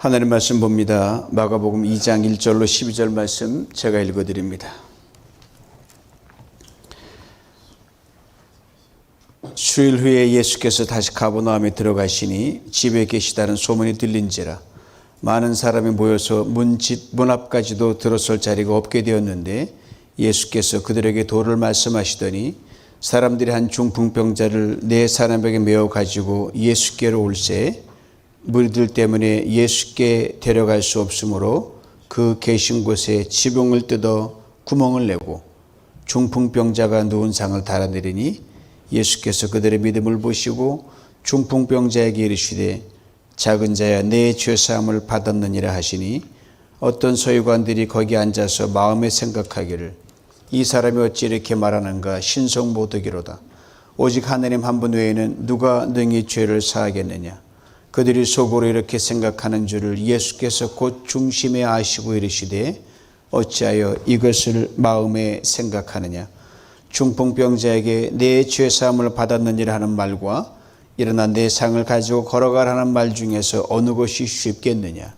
하나님 말씀 봅니다. 마가복음 2장 1절로 12절 말씀 제가 읽어드립니다. 수일 후에 예수께서 다시 가버나움에 들어가시니 집에 계시다는 소문이 들린지라 많은 사람이 모여서 문 앞까지도 들어설 자리가 없게 되었는데 예수께서 그들에게 도를 말씀하시더니 사람들이 한 중풍병자를 네 사람에게 메어 가지고 예수께로 올세 무리들 때문에 예수께 데려갈 수 없으므로 그 계신 곳에 지붕을 뜯어 구멍을 내고 중풍병자가 누운 상을 달아내리니 예수께서 그들의 믿음을 보시고 중풍병자에게 이르시되 작은 자야 내 죄사함을 받았느니라 하시니 어떤 서기관들이 거기 앉아서 마음에 생각하기를 이 사람이 어찌 이렇게 말하는가 신성모독이로다. 오직 하나님 한 분 외에는 누가 능히 죄를 사하겠느냐. 그들이 속으로 이렇게 생각하는 줄을 예수께서 곧 중심에 아시고 이르시되 어찌하여 이것을 마음에 생각하느냐. 중풍병자에게 내 죄사함을 받았느니라 하는 말과 일어나 내 상을 가지고 걸어가라는 말 중에서 어느 것이 쉽겠느냐.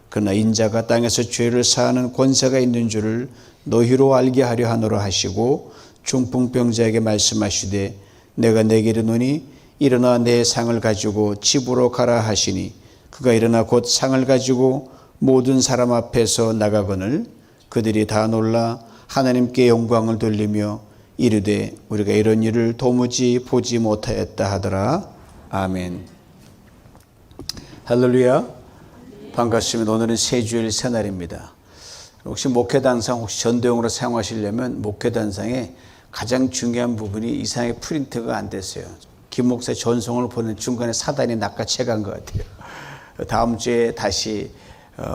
그러나 인자가 땅에서 죄를 사하는 권세가 있는 줄을 너희로 알게 하려 하노라 하시고 중풍병자에게 말씀하시되 내가 내게 이르노니 일어나 내 상을 가지고 집으로 가라 하시니 그가 일어나 곧 상을 가지고 모든 사람 앞에서 나가거늘 그들이 다 놀라 하나님께 영광을 돌리며 이르되 우리가 이런 일을 도무지 보지 못하였다 하더라. 아멘. 할렐루야. 반갑습니다. 오늘은 새 주일 새날입니다. 혹시 목회단상 혹시 전도용으로 사용하시려면 목회단상에 가장 중요한 부분이 이상하게 프린트가 안 됐어요. 김 목사 전송을 보는 중간에 사단이 낚아채간 것 같아요. 다음 주에 다시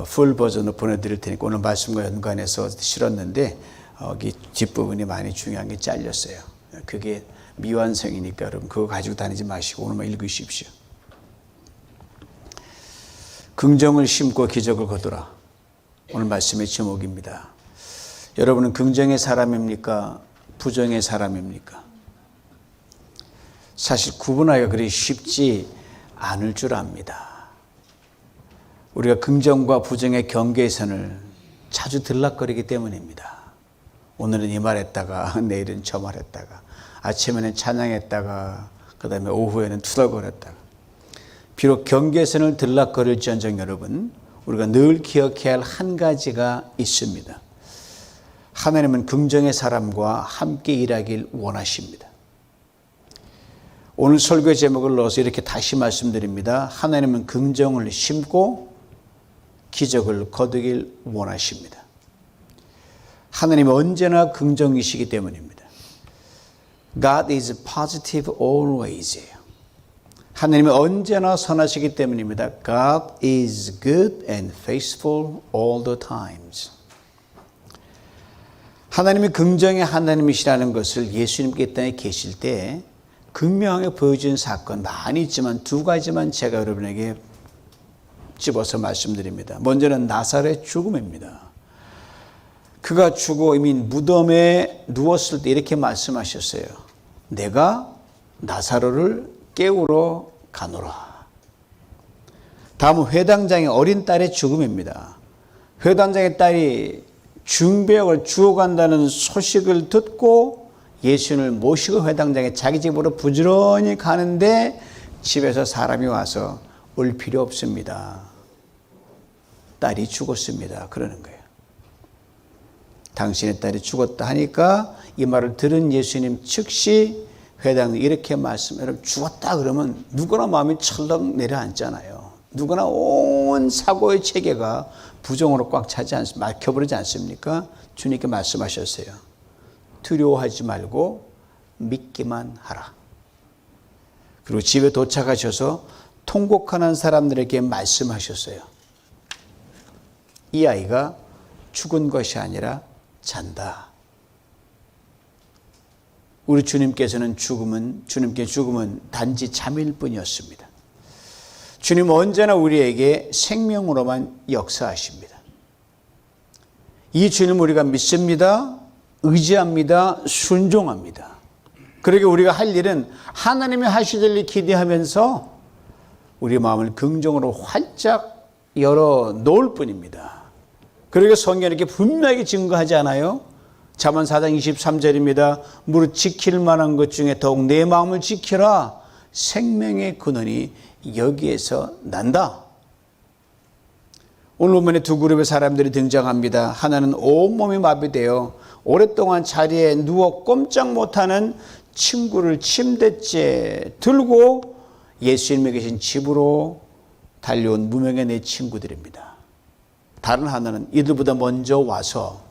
풀 버전으로 보내드릴 테니까 오늘 말씀과 연관해서 실었는데 여기 뒷부분이 많이 중요한 게 잘렸어요. 그게 미완성이니까 여러분 그거 가지고 다니지 마시고 오늘만 읽으십시오. 긍정을 심고 기적을 거두라. 오늘 말씀의 제목입니다. 여러분은 긍정의 사람입니까? 부정의 사람입니까? 사실 구분하기가 그리 쉽지 않을 줄 압니다. 우리가 긍정과 부정의 경계선을 자주 들락거리기 때문입니다. 오늘은 이 말했다가 내일은 저 말했다가 아침에는 찬양했다가 그 다음에 오후에는 투덜거렸다가 비록 경계선을 들락거릴지언정 여러분 우리가 늘 기억해야 할 한 가지가 있습니다. 하나님은 긍정의 사람과 함께 일하길 원하십니다. 오늘 설교의 제목을 넣어서 이렇게 다시 말씀드립니다. 하나님은 긍정을 심고 기적을 거두길 원하십니다. 하나님은 언제나 긍정이시기 때문입니다. God is positive always. 하나님은 언제나 선하시기 때문입니다. God is good and faithful all the times. 하나님이 긍정의 하나님이시라는 것을 예수님께 이 땅에 계실 때 극명하게 보여준 사건 많이 있지만 두 가지만 제가 여러분에게 집어서 말씀드립니다. 먼저는 나사렛 죽음입니다. 그가 죽어 이미 무덤에 누웠을 때 이렇게 말씀하셨어요. 내가 나사로를 깨우러 가노라. 다음은 회당장의 어린 딸의 죽음입니다. 회당장의 딸이 중배역을 죽어간다는 소식을 듣고 예수님을 모시고 회당장에 자기 집으로 부지런히 가는데 집에서 사람이 와서 올 필요 없습니다. 딸이 죽었습니다. 그러는 거예요. 당신의 딸이 죽었다 하니까 이 말을 들은 예수님 즉시 회당에 이렇게 말씀해요. 죽었다 그러면 누구나 마음이 철렁 내려앉잖아요. 누구나 온 사고의 체계가 부정으로 꽉 차지 막혀버리지 않습니까? 주님께 말씀하셨어요. 두려워하지 말고 믿기만 하라. 그리고 집에 도착하셔서 통곡하는 사람들에게 말씀하셨어요. 이 아이가 죽은 것이 아니라 잔다. 우리 주님께서는 주님께 죽음은 단지 잠일 뿐이었습니다. 주님은 언제나 우리에게 생명으로만 역사하십니다. 이 주님 우리가 믿습니다. 의지합니다. 순종합니다. 그러게 우리가 할 일은 하나님이 하시길 기대하면서 우리 마음을 긍정으로 활짝 열어 놓을 뿐입니다. 그리고 성경이 이렇게 분명하게 증거하지 않아요? 잠언 4장 23절입니다. 무릇 지킬 만한 것 중에 더욱 내 마음을 지키라. 생명의 근원이 여기에서 난다. 오늘 본문에 두 그룹의 사람들이 등장합니다. 하나는 온몸이 마비되어 오랫동안 자리에 누워 꼼짝 못하는 친구를 침대째 들고 예수님이 계신 집으로 달려온 무명의 네 친구들입니다. 다른 하나는 이들보다 먼저 와서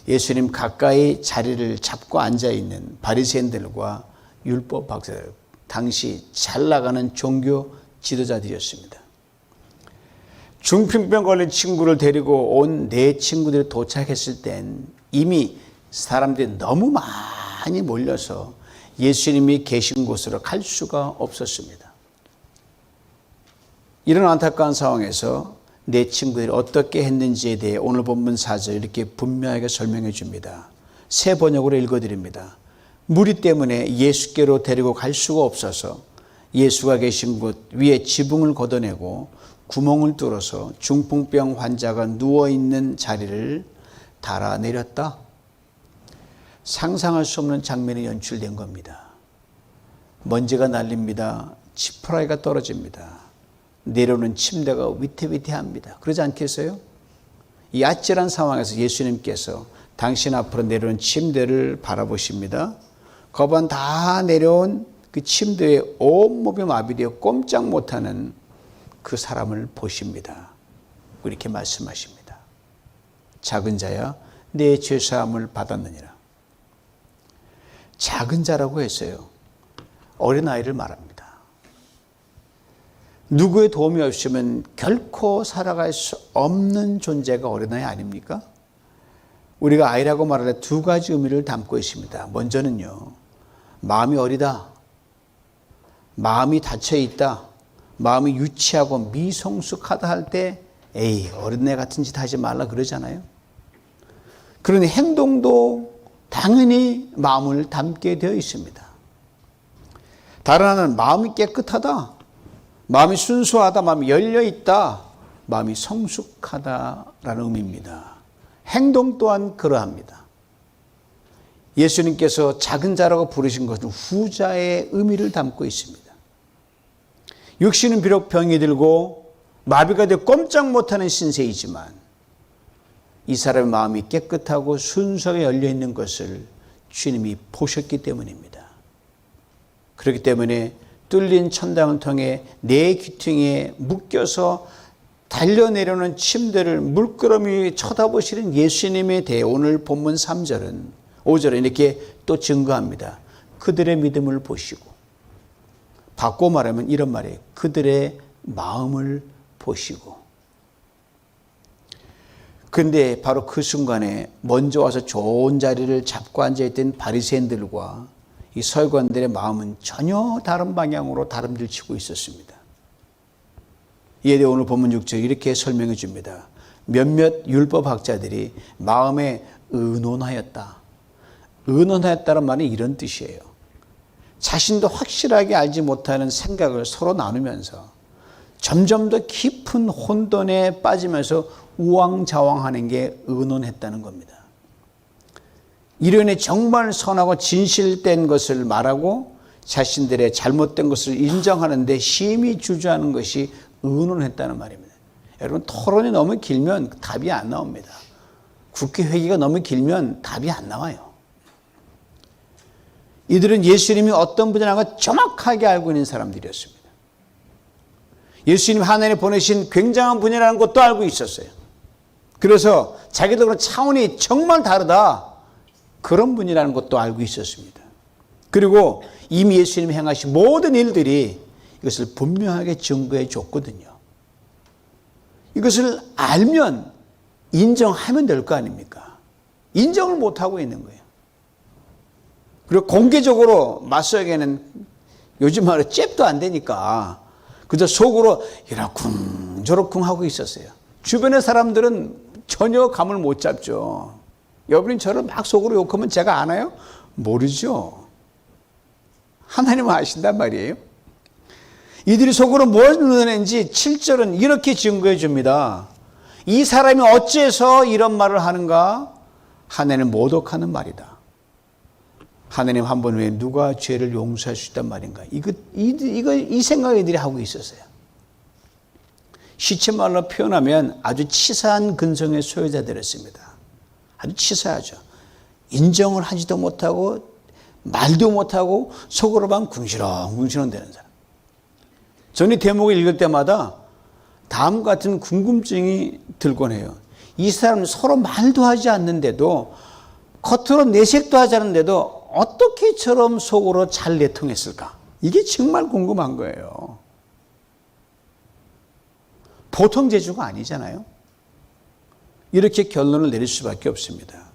예수님 가까이 자리를 잡고 앉아있는 바리새인들과 율법 박사들, 당시 잘 나가는 종교 지도자들이었습니다. 중풍병 걸린 친구를 데리고 온 네 친구들이 도착했을 땐 이미 사람들이 너무 많이 몰려서 예수님이 계신 곳으로 갈 수가 없었습니다. 이런 안타까운 상황에서 내 친구들이 어떻게 했는지에 대해 오늘 본문 4절 이렇게 분명하게 설명해 줍니다. 새 번역으로 읽어드립니다. 무리 때문에 예수께로 데리고 갈 수가 없어서 예수가 계신 곳 위에 지붕을 걷어내고 구멍을 뚫어서 중풍병 환자가 누워있는 자리를 달아내렸다. 상상할 수 없는 장면이 연출된 겁니다. 먼지가 날립니다. 지푸라기가 떨어집니다. 내려오는 침대가 위태위태합니다. 그러지 않겠어요? 이 아찔한 상황에서 예수님께서 당신 앞으로 내려오는 침대를 바라보십니다. 거반 다 내려온 그 침대에 온몸이 마비되어 꼼짝 못하는 그 사람을 보십니다. 이렇게 말씀하십니다. 작은 자야 내 죄사함을 받았느니라. 작은 자라고 했어요. 어린아이를 말합니다. 누구의 도움이 없으면 결코 살아갈 수 없는 존재가 어린아이 아닙니까? 우리가 아이라고 말할 때 두 가지 의미를 담고 있습니다. 먼저는요, 마음이 어리다, 마음이 닫혀있다, 마음이 유치하고 미성숙하다 할 때 에이 어린애 같은 짓 하지 말라 그러잖아요. 그러니 행동도 당연히 마음을 담게 되어 있습니다. 다른 하나는 마음이 깨끗하다, 마음이 순수하다, 마음이 열려있다, 마음이 성숙하다라는 의미입니다. 행동 또한 그러합니다. 예수님께서 작은 자라고 부르신 것은 후자의 의미를 담고 있습니다. 육신은 비록 병이 들고 마비가 되어 꼼짝 못하는 신세이지만 이 사람의 마음이 깨끗하고 순수하게 열려있는 것을 주님이 보셨기 때문입니다. 그렇기 때문에 뚫린 천당을 통해 내 귀퉁이에 묶여서 달려내려오는 침대를 물끄러미 쳐다보시는 예수님에 대해 오늘 본문 3절은 5절은 이렇게 또 증거합니다. 그들의 믿음을 보시고, 바꿔 말하면 이런 말이에요. 그들의 마음을 보시고. 그런데 바로 그 순간에 먼저 와서 좋은 자리를 잡고 앉아있던 바리새인들과 이 서기관들의 마음은 전혀 다른 방향으로 다름질치고 있었습니다. 이에 대해 오늘 본문 6절 이렇게 설명해 줍니다. 몇몇 율법학자들이 마음에 의논하였다. 의논하였다는 말은 이런 뜻이에요. 자신도 확실하게 알지 못하는 생각을 서로 나누면서 점점 더 깊은 혼돈에 빠지면서 우왕좌왕하는 게 의논했다는 겁니다. 이련에 정말 선하고 진실된 것을 말하고 자신들의 잘못된 것을 인정하는데 심히 주저하는 것이 의논했다는 말입니다. 여러분, 토론이 너무 길면 답이 안 나옵니다. 국회 회기가 너무 길면 답이 안 나와요. 이들은 예수님이 어떤 분이라는 걸 정확하게 알고 있는 사람들이었습니다. 예수님 하나님이 보내신 굉장한 분이라는 것도 알고 있었어요. 그래서 자기들과 차원이 정말 다르다, 그런 분이라는 것도 알고 있었습니다. 그리고 이미 예수님이 행하신 모든 일들이 이것을 분명하게 증거해 줬거든요. 이것을 알면 인정하면 될 거 아닙니까? 인정을 못하고 있는 거예요. 그리고 공개적으로 맞서기에는 요즘 말로 잽도 안 되니까 그저 속으로 이러쿵 저러쿵 하고 있었어요. 주변의 사람들은 전혀 감을 못 잡죠. 여러분이 저를 막 속으로 욕하면 제가 아나요? 모르죠. 하나님은 아신단 말이에요. 이들이 속으로 뭘 넣어낸지 7절은 이렇게 증거해 줍니다. 이 사람이 어째서 이런 말을 하는가? 하나님을 모독하는 말이다. 하나님 한 번 후에 누가 죄를 용서할 수 있단 말인가? 이 생각을 이들이 하고 있었어요. 시체말로 표현하면 아주 치사한 근성의 소유자들이었습니다. 아주 치사하죠. 인정을 하지도 못하고 말도 못하고 속으로만 궁시렁궁시렁 되는 사람. 저는 이 대목을 읽을 때마다 다음 같은 궁금증이 들곤 해요. 이 사람은 서로 말도 하지 않는데도 겉으로 내색도 하지 않는데도 어떻게 저럼 속으로 잘 내통했을까? 이게 정말 궁금한 거예요. 보통 재주가 아니잖아요. 이렇게 결론을 내릴 수밖에 없습니다.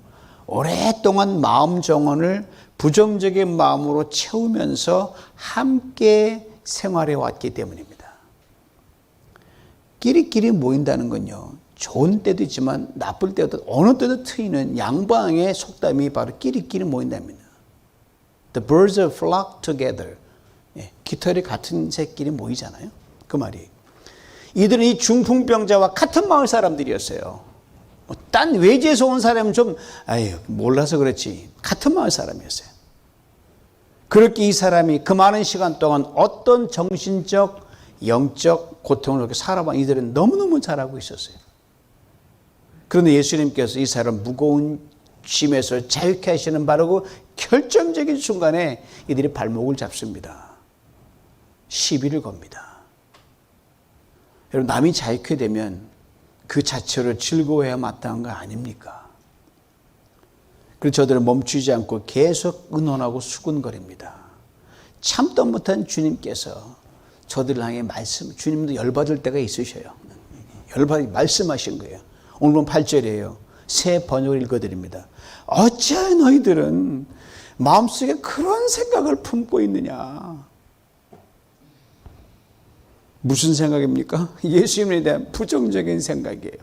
오랫동안 마음 정원을 부정적인 마음으로 채우면서 함께 생활해 왔기 때문입니다. 끼리끼리 모인다는 건요, 좋은 때도 있지만 나쁠 때도 어느 때도 트이는 양방의 속담이 바로 끼리끼리 모인답니다. The birds flock together. 깃털이 같은 새끼리 모이잖아요. 그 말이. 이들은 이 중풍병자와 같은 마을 사람들이었어요. 딴 외지에서 온 사람은 좀 몰라서 그렇지 같은 마을 사람이었어요. 그렇게 이 사람이 그 많은 시간 동안 어떤 정신적, 영적 고통을 그렇게 살아본 이들은 너무너무 잘 알고 있었어요. 그런데 예수님께서 이 사람 무거운 짐에서 자유케 하시는 바르고 결정적인 순간에 이들이 발목을 잡습니다. 시비를 겁니다. 여러분, 남이 자유케 되면 그 자체로 즐거워해야 마땅한 거 아닙니까? 그래서 저들은 멈추지 않고 계속 의논하고 수군거립니다. 참도 못한 주님께서 저들을 향해 주님도 열받을 때가 있으셔요. 말씀하신 거예요. 오늘 본 8절이에요. 새 번역을 읽어드립니다. 어찌하여 너희들은 마음속에 그런 생각을 품고 있느냐? 무슨 생각입니까? 예수님에 대한 부정적인 생각이에요.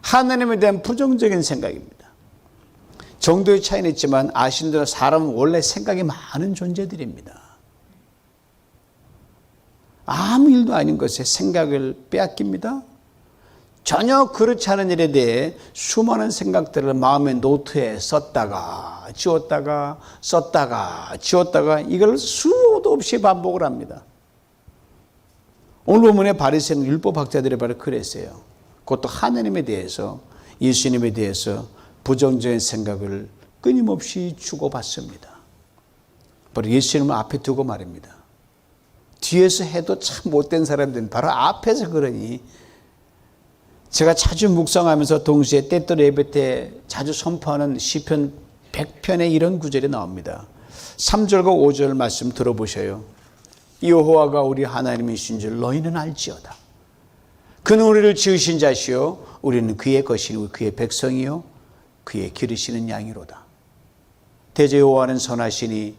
하나님에 대한 부정적인 생각입니다. 정도의 차이는 있지만 아시는 대로 사람은 원래 생각이 많은 존재들입니다. 아무 일도 아닌 것에 생각을 빼앗깁니다. 전혀 그렇지 않은 일에 대해 수많은 생각들을 마음의 노트에 썼다가 지웠다가 썼다가 지웠다가 이걸 수도 없이 반복을 합니다. 오늘 본문의 바리새인 율법학자들이 바로 그랬어요. 그것도 하나님에 대해서, 예수님에 대해서 부정적인 생각을 끊임없이 주고받습니다. 바로 예수님을 앞에 두고 말입니다. 뒤에서 해도 참 못된 사람들은 바로 앞에서 그러니, 제가 자주 묵상하면서 동시에 때때로 예배 때 자주 선포하는 시편 100편에 이런 구절이 나옵니다. 3절과 5절 말씀 들어보셔요. 여호와가 우리 하나님이신 줄 너희는 알지어다. 그는 우리를 지으신 자시요 우리는 그의 것이요 그의 백성이요 그의 기르시는 양이로다. 대저 여호와는 선하시니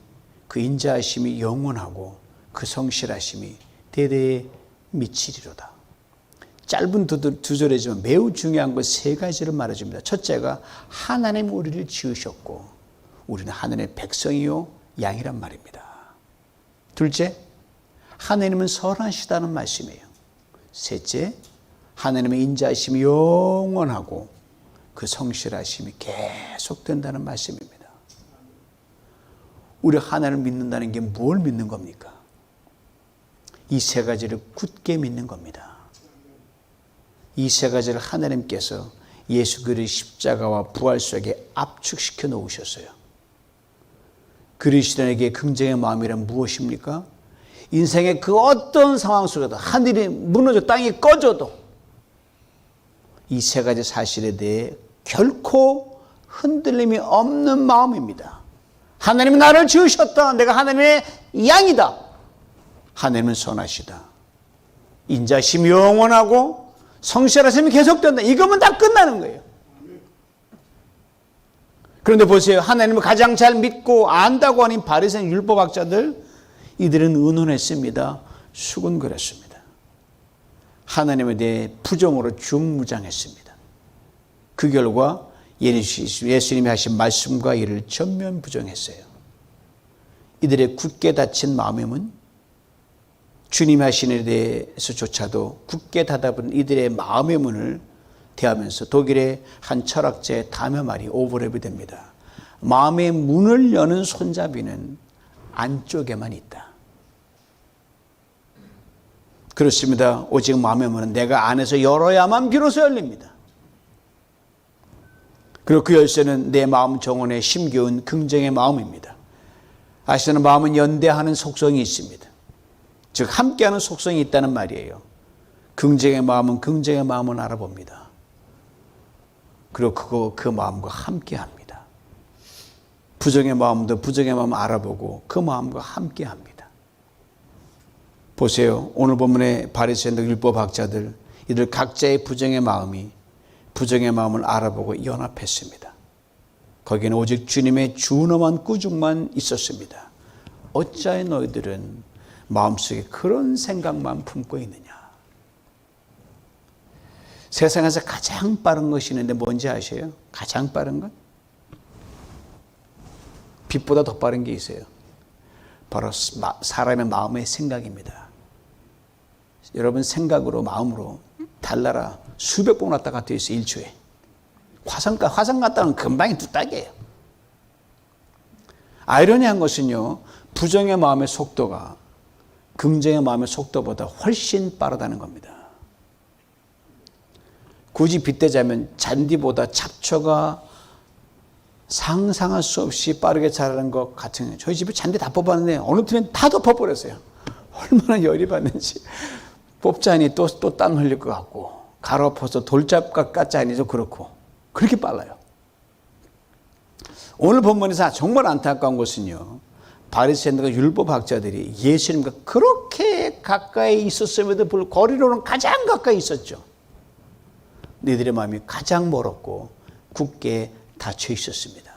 그 인자하심이 영원하고 그 성실하심이 대대에 미치리로다. 짧은 두 절이지만 매우 중요한 것 세 가지를 말해줍니다. 첫째가 하나님 우리를 지으셨고 우리는 하나님의 백성이요 양이란 말입니다. 둘째, 하나님은 선하시다는 말씀이에요. 셋째, 하나님의 인자하심이 영원하고 그 성실하심이 계속된다는 말씀입니다. 우리 하나님을 믿는다는 게 뭘 믿는 겁니까? 이 세 가지를 굳게 믿는 겁니다. 이 세 가지를 하나님께서 예수 그리스도의 십자가와 부활 속에 압축시켜 놓으셨어요. 그리스도인에게 긍정의 마음이란 무엇입니까? 인생의 그 어떤 상황 속에도 하늘이 무너져 땅이 꺼져도 이 세 가지 사실에 대해 결코 흔들림이 없는 마음입니다. 하나님이 나를 지으셨다. 내가 하나님의 양이다. 하나님은 선하시다. 인자심이 영원하고 성실하심이 계속된다. 이거면 다 끝나는 거예요. 그런데 보세요. 하나님을 가장 잘 믿고 안다고 하는 바리새인 율법학자들, 이들은 의논했습니다. 수군거렸습니다. 하나님에 대해 부정으로 중무장했습니다. 그 결과 예수님이 하신 말씀과 이를 전면 부정했어요. 이들의 굳게 닫힌 마음은 주님 하신 일에 대해서조차도 굳게 닫아본 이들의 마음의 문을 대하면서 독일의 한 철학자의 단어 말이 오버랩이 됩니다. 마음의 문을 여는 손잡이는 안쪽에만 있다. 그렇습니다. 오직 마음의 문은 내가 안에서 열어야만 비로소 열립니다. 그리고 그 열쇠는 내 마음 정원에 심겨운 긍정의 마음입니다. 아시는 마음은 연대하는 속성이 있습니다. 즉 함께하는 속성이 있다는 말이에요. 긍정의 마음은 긍정의 마음을 알아봅니다. 그리고 그 마음과 함께합니다. 부정의 마음도 부정의 마음을 알아보고 그 마음과 함께합니다. 보세요. 오늘 본문의 바리새인들 율법학자들 이들 각자의 부정의 마음을 알아보고 연합했습니다. 거기는 오직 주님의 준엄한 꾸중만 있었습니다. 어찌하여 너희들은 마음속에 그런 생각만 품고 있느냐. 세상에서 가장 빠른 것이 있는데 뭔지 아세요? 가장 빠른 것? 빛보다 더 빠른 게 있어요. 바로 사람의 마음의 생각입니다. 여러분 생각으로 마음으로 달나라 수백 번 왔다 갔다 있어요. 1초에. 화성 갔다 오면 금방이 뚝딱이에요. 아이러니한 것은요. 부정의 마음의 속도가 긍정의 마음의 속도보다 훨씬 빠르다는 겁니다. 굳이 빗대자면 잔디보다 잡초가 상상할 수 없이 빠르게 자라는 것 같은 거예요. 저희 집에 잔디 다 뽑았는데 어느 틈에 다 덮어버렸어요. 얼마나 열이 받는지. 뽑자니 또 땀 흘릴 것 같고 가로퍼서 돌잡각 깠자니도 그렇고 그렇게 빨라요. 오늘 본문에서 정말 안타까운 것은요. 바리새인들과 율법학자들이 예수님과 그렇게 가까이 있었음에도 불구하고 거리로는 가장 가까이 있었죠. 너희들의 마음이 가장 멀었고 굳게 닫혀 있었습니다.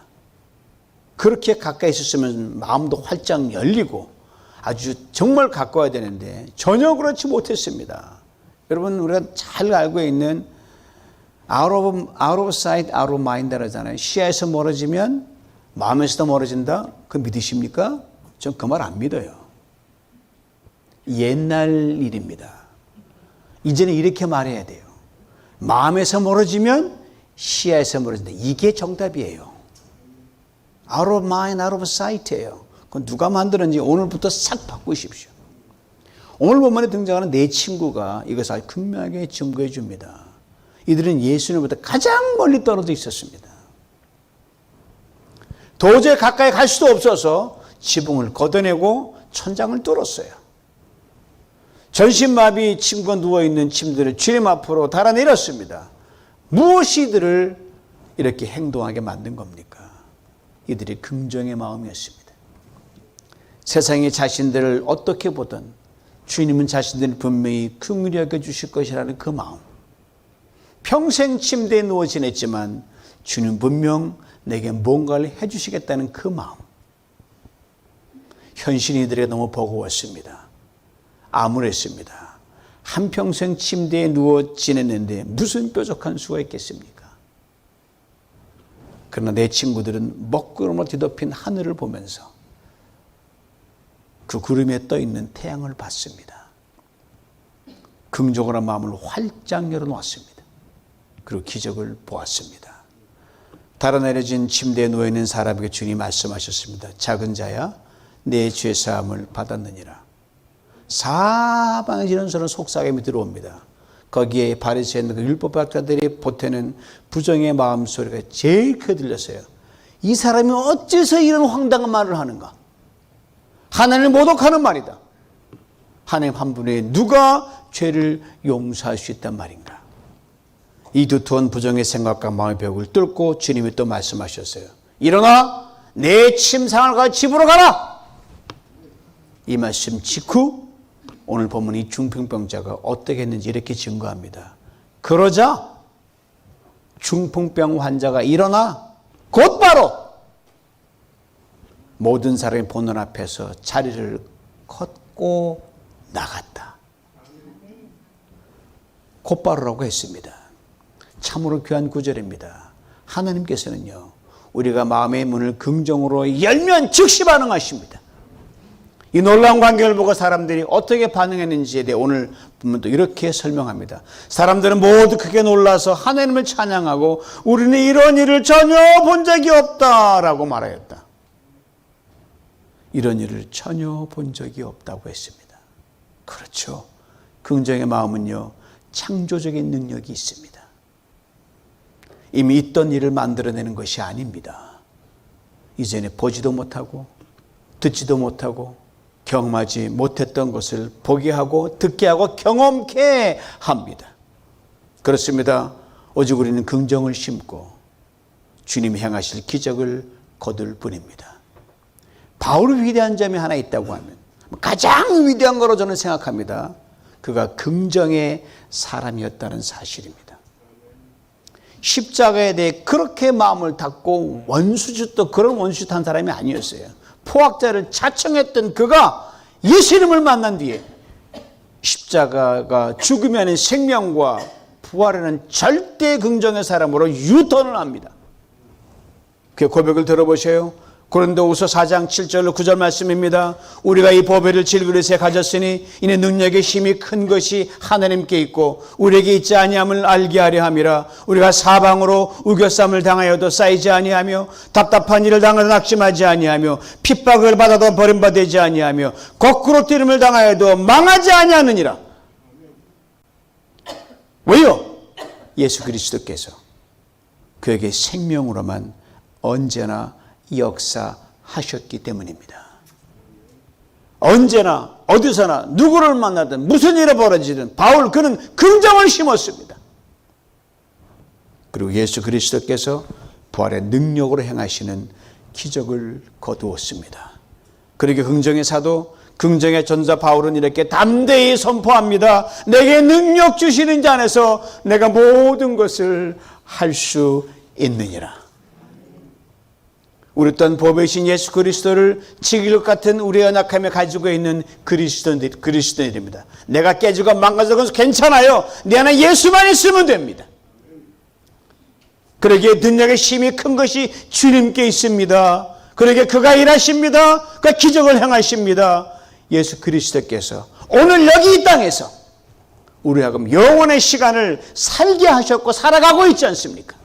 그렇게 가까이 있었으면 마음도 활짝 열리고 아주 정말 가까워야 되는데 전혀 그렇지 못했습니다. 여러분 우리가 잘 알고 있는 out of sight, out of mind라고 하잖아요. 시야에서 멀어지면 마음에서도 멀어진다? 그거 믿으십니까? 전 그 말 안 믿어요. 옛날 일입니다. 이제는 이렇게 말해야 돼요. 마음에서 멀어지면 시야에서 멀어진다. 이게 정답이에요. out of mind, out of sight예요. 그건 누가 만들었는지 오늘부터 싹 바꾸십시오. 오늘 본문에 등장하는 네 친구가 이것을 아주 극명하게 증거해 줍니다. 이들은 예수님보다 가장 멀리 떨어져 있었습니다. 도저히 가까이 갈 수도 없어서 지붕을 걷어내고 천장을 뚫었어요. 전신마비 친구가 누워있는 침대를 주님 앞으로 달아내렸습니다. 무엇이 이들을 이렇게 행동하게 만든 겁니까? 이들이 긍정의 마음이었습니다. 세상이 자신들을 어떻게 보든 주님은 자신들을 분명히 긍휼히 여겨주실 것이라는 그 마음. 평생 침대에 누워 지냈지만 주님 분명 내게 뭔가를 해주시겠다는 그 마음. 현실이 이들에게 너무 버거웠습니다. 암울했습니다. 한평생 침대에 누워 지냈는데 무슨 뾰족한 수가 있겠습니까? 그러나 내 친구들은 먹구름으로 뒤덮인 하늘을 보면서 그 구름에 떠있는 태양을 봤습니다. 긍정적인 마음을 활짝 열어놓았습니다. 그리고 기적을 보았습니다. 달아내려진 침대에 누워있는 사람에게 주님이 말씀하셨습니다. 작은 자야 내 죄사함을 받았느니라. 사방에 지른소리는 속삭임이 들어옵니다. 거기에 바리새인들과 율법학자들이 보태는 부정의 마음 소리가 제일 크게 들렸어요. 이 사람이 어째서 이런 황당한 말을 하는가? 하나님을 모독하는 말이다. 하나님 한 분에 누가 죄를 용서할 수 있단 말인가? 이 두터운 부정의 생각과 마음의 벽을 뚫고 주님이 또 말씀하셨어요. 일어나 내 침상을 가지고 집으로 가라. 이 말씀 직후 오늘 보면 이 중풍병자가 어떻게 했는지 이렇게 증거합니다. 그러자 중풍병 환자가 일어나 곧바로 모든 사람이 보는 앞에서 자리를 걷고 나갔다. 곧바로라고 했습니다. 참으로 귀한 구절입니다. 하나님께서는요, 우리가 마음의 문을 긍정으로 열면 즉시 반응하십니다. 이 놀라운 광경을 보고 사람들이 어떻게 반응했는지에 대해 오늘 본문도 이렇게 설명합니다. 사람들은 모두 크게 놀라서 하나님을 찬양하고 우리는 이런 일을 전혀 본 적이 없다라고 말하였다. 이런 일을 전혀 본 적이 없다고 했습니다. 그렇죠. 긍정의 마음은요, 창조적인 능력이 있습니다. 이미 있던 일을 만들어내는 것이 아닙니다. 이전에 보지도 못하고 듣지도 못하고 경험하지 못했던 것을 보게 하고 듣게 하고 경험케 합니다. 그렇습니다. 오직 우리는 긍정을 심고 주님이 행하실 기적을 거둘 뿐입니다. 바울의 위대한 점이 하나 있다고 하면 가장 위대한 거로 저는 생각합니다. 그가 긍정의 사람이었다는 사실입니다. 십자가에 대해 그렇게 마음을 닫고 원수짓도 그런 원수짓한 사람이 아니었어요. 포악자를 자청했던 그가 예수님을 만난 뒤에 십자가가 죽음이 아닌 생명과 부활하는 절대 긍정의 사람으로 유턴을 합니다. 그 고백을 들어보세요. 고린도후서 4장 7절로 9절 말씀입니다. 우리가 이 보배를 질그릇에 가졌으니 이는 능력의 힘이 큰 것이 하나님께 있고 우리에게 있지 아니함을 알게 하려 함이라. 우리가 사방으로 우겨쌈을 당하여도 쌓이지 아니하며 답답한 일을 당하여 낙심하지 아니하며 핍박을 받아도 버림받지 아니하며 거꾸로 뛰름을 당하여도 망하지 아니하느니라. 왜요? 예수 그리스도께서 그에게 생명으로만 언제나 역사하셨기 때문입니다. 언제나 어디서나 누구를 만나든 무슨 일이 벌어지든 바울 그는 긍정을 심었습니다. 그리고 예수 그리스도께서 부활의 능력으로 행하시는 기적을 거두었습니다. 그러기에 긍정의 사도 긍정의 전사 바울은 이렇게 담대히 선포합니다. 내게 능력 주시는 자 안에서 내가 모든 것을 할 수 있느니라. 우리 또한 보배이신 예수 그리스도를 지길 같은 우리의 연약함에 가지고 있는 그리스도인입니다. 내가 깨지고 망가져도 괜찮아요. 내 안에 예수만 있으면 됩니다. 그러기에 능력의 힘이 큰 것이 주님께 있습니다. 그러기에 그가 일하십니다. 그가 기적을 행하십니다. 예수 그리스도께서 오늘 여기 이 땅에서 우리하고 영원의 시간을 살게 하셨고 살아가고 있지 않습니까?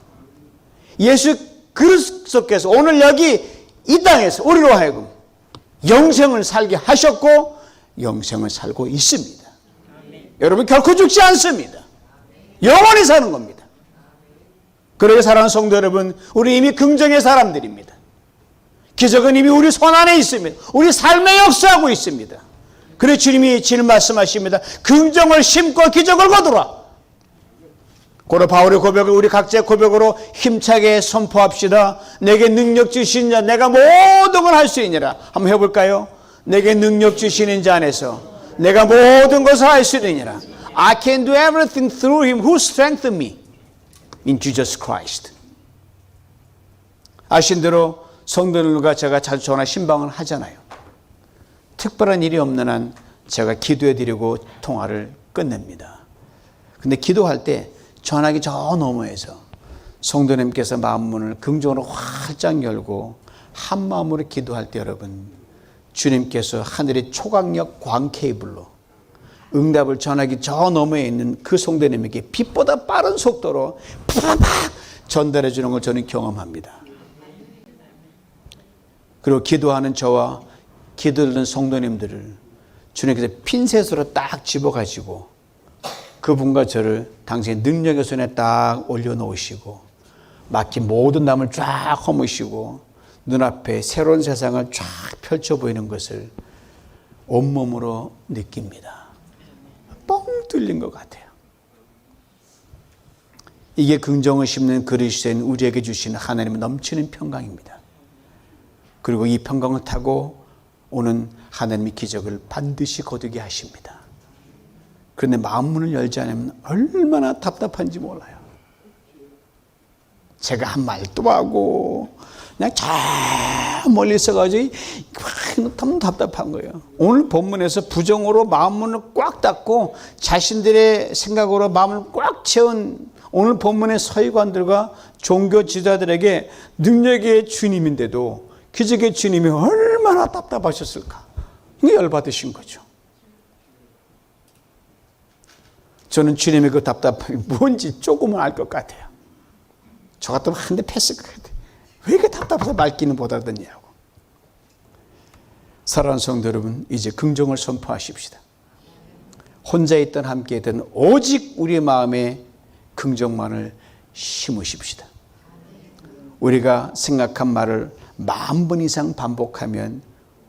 예수 그리스도께서 오늘 여기 이 땅에서 우리로 하여금 영생을 살게 하셨고 영생을 살고 있습니다. 여러분 결코 죽지 않습니다. 영원히 사는 겁니다. 그러게 사랑하는 성도 여러분, 우리 이미 긍정의 사람들입니다. 기적은 이미 우리 손 안에 있습니다. 우리 삶에 역사하고 있습니다. 그래서 주님이 지금 말씀하십니다. 긍정을 심고 기적을 거두라. 고로 바울의 고백을 우리 각자의 고백으로 힘차게 선포합시다. 내게 능력 주시는 자, 내가 모든 걸 할 수 있느니라. 한번 해볼까요? 내게 능력 주시는 자 안에서 내가 모든 것을 할 수 있느니라. I can do everything through him who strengthens me in Jesus Christ. 아신 대로 성도들과 제가 자주 전화 신방을 하잖아요. 특별한 일이 없는 한 제가 기도해드리고 통화를 끝냅니다. 근데 기도할 때 전화기 저 너머에서 성도님께서 마음문을 긍정으로 활짝 열고 한 마음으로 기도할 때 여러분, 주님께서 하늘의 초강력 광 케이블로 응답을 전화기 저 너머에 있는 그 성도님에게 빛보다 빠른 속도로 팍팍 전달해 주는 걸 저는 경험합니다. 그리고 기도하는 저와 기도하는 성도님들을 주님께서 핀셋으로 딱 집어가지고 그분과 저를 당신의 능력의 손에 딱 올려놓으시고 막힌 모든 담을 쫙 허무시고 눈앞에 새로운 세상을 쫙 펼쳐 보이는 것을 온몸으로 느낍니다. 뻥 뚫린 것 같아요. 이게 긍정을 심는 그리스도인 우리에게 주시는 하나님의 넘치는 평강입니다. 그리고 이 평강을 타고 오는 하나님의 기적을 반드시 거두게 하십니다. 그런데 마음문을 열지 않으면 얼마나 답답한지 몰라요. 제가 한 말도 하고 그냥 저 멀리 있어가지고 너무 답답한 거예요. 오늘 본문에서 부정으로 마음문을 꽉 닫고 자신들의 생각으로 마음을 꽉 채운 오늘 본문의 서기관들과 종교 지도자들에게 능력의 주님인데도 기적의 주님이 얼마나 답답하셨을까. 이게 열받으신 거죠. 저는 주님의 그 답답함이 뭔지 조금은 알 것 같아요. 저 같으면 한 대 패스 것 같아요. 왜 이렇게 답답해서 말귀는 못 알아듣냐고. 사랑하는 성도 여러분, 이제 긍정을 선포하십시다. 혼자 있든 함께 있든 오직 우리의 마음에 긍정만을 심으십시다. 우리가 생각한 말을 10,000번 이상 반복하면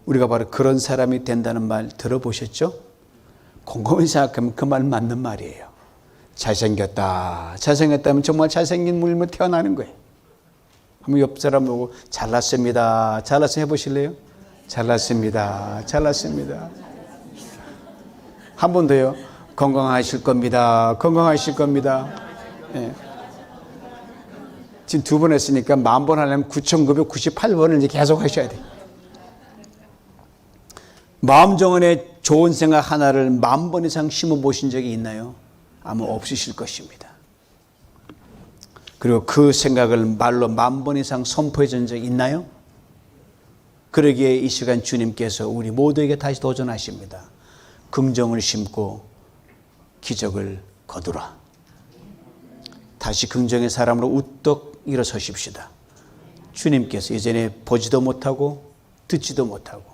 우리가 바로 그런 사람이 된다는 말 들어보셨죠? 곰곰이 생각하면 그 말 맞는 말이에요. 잘생겼다. 잘생겼다면 정말 잘생긴 물로 태어나는 거예요. 한번 옆 사람 보고 잘났습니다. 잘났어 해보실래요? 잘났습니다. 잘났습니다. 한 번 더요. 건강하실 겁니다. 건강하실 겁니다. 네. 지금 2번 했으니까 10,000번 하려면 9,998번을 이제 계속 하셔야 돼요. 마음 정원에 좋은 생각 하나를 10,000번 이상 심어 보신 적이 있나요? 아마 없으실 것입니다. 그리고 그 생각을 말로 10,000번 이상 선포해 준 적이 있나요? 그러기에 이 시간 주님께서 우리 모두에게 다시 도전하십니다. 긍정을 심고 기적을 거두라. 다시 긍정의 사람으로 우떡 일어서십시다. 주님께서 예전에 보지도 못하고 듣지도 못하고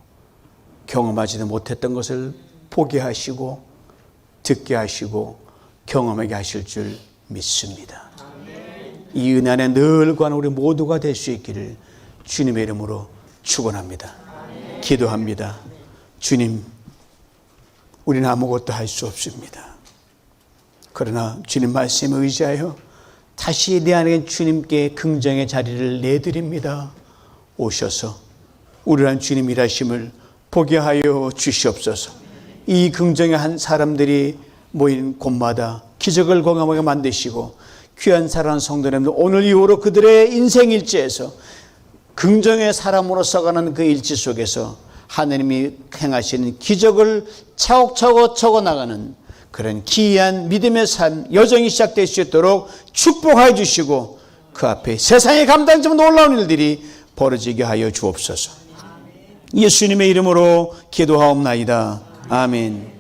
경험하지도 못했던 것을 보게 하시고 듣게 하시고 경험하게 하실 줄 믿습니다. 이 은혜 안에 늘 구하는 우리 모두가 될 수 있기를 주님의 이름으로 축원합니다. 기도합니다. 주님, 우리는 아무것도 할 수 없습니다. 그러나 주님 말씀에 의지하여 다시 내 안에 주님께 긍정의 자리를 내드립니다. 오셔서 우리란 주님 일하심을 보게 하여 주시옵소서. 이 긍정의 한 사람들이 모인 곳마다 기적을 경험하게 만드시고 귀한 사랑하는 성도님들 오늘 이후로 그들의 인생 일지에서 긍정의 사람으로 써가는 그 일지 속에서 하나님이 행하시는 기적을 차곡차곡 적어나가는 그런 기이한 믿음의 삶 여정이 시작될 수 있도록 축복하여 주시고 그 앞에 세상에 감당하지 못한 놀라운 일들이 벌어지게 하여 주옵소서. 예수님의 이름으로 기도하옵나이다. 아멘.